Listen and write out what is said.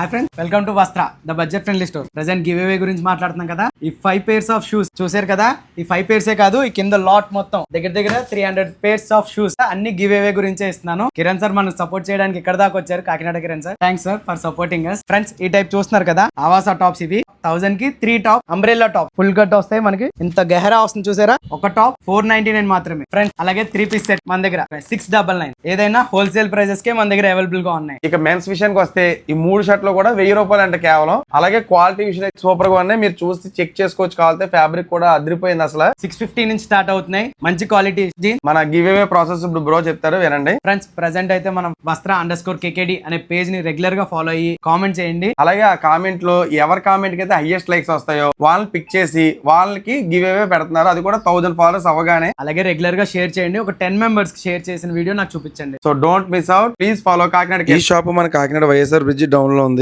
Hi friends, welcome to వస్త్ర the budget friendly store. Present give away గురించి మాట్లాడుతున్నాం కదా. ఈ 5 pairs ఆఫ్ షూస్ చూసారు కదా. ఈ 5 pairs కాదు, ఈ కింద లాట్ మొత్తం దగ్గర 300 pairs ఆఫ్ షూస్ అన్ని గివ్ అవే గురించే ఇస్తున్నాను. కిరణ్ సార్ మనం సపోర్ట్ చేయడానికి ఇక్కడ దాకా వచ్చారు, Kakinada Kiran sir. Thanks sir for supporting us. Friends, ఈ టైప్ చూస్తున్నారు కదా, ఆవాసా టాప్స్ ఇవి 1000 కి 3 top umbrella top full cut వస్తాయి. మనకి ఇంత గెహరా వస్తుంది చూసారా. ఒక టాప్ 499 మాత్రమే ఫ్రెండ్స్. అలాగే 3 పీస్ సెట్ మన దగ్గర 699. ఏదైనా హోల్సేల్ ప్రైజెస్ కే మన దగ్గర అవైలబుల్ గా ఉన్నాయి. ఇక మెన్స్ విషయానికి వస్తే ఈ 3 షర్ట్లు కూడా 1000 రూపాయలు అంటే కేవలం. అలాగే క్వాలిటీ విషయం సూపర్ గా ఉన్నాయి, మీరు చూసి చెక్ చేసుకోవచ్చు. కావాలంటే ఫ్యాబ్రిక్ కూడా అదిరిపోయింది అసలు. 650 నుంచి స్టార్ట్ అవుతున్నాయి, మంచి క్వాలిటీ. మన గివ్ అవే ప్రాసెస్ ఇప్పుడు బ్రో చెప్తారు, వినండి. ఫ్రెండ్స్, ప్రెసెంట్ అయితే మనం వస్త్ర_KKD అనే పేజ్ ని రెగ్యులర్ గా ఫాలో అయ్యి కామెంట్ చేయండి. అలాగే ఆ కామెంట్ లో ఎవరి కామెంట్ కి అయితే హైయెస్ట్ లైక్స్ వస్తాయో వాళ్ళని పిక్ చేసి వాళ్ళకి గివ్ అవే పెడుతున్నారు. అది కూడా 1000 ఫాలోవర్స్ అవ్వగానే. అలాగే రెగ్యులర్ గా షేర్ చేయండి. ఒక 10 మెంబర్స్ కి షేర్ చేసిన వీడియో నాకు చూపించండి. So don't miss out, please follow Kakinada. ఈ షాప్ మన కాకినాడ వైఎస్ఆర్ బ్రిడ్జ్ డౌన్ లో ఉంది.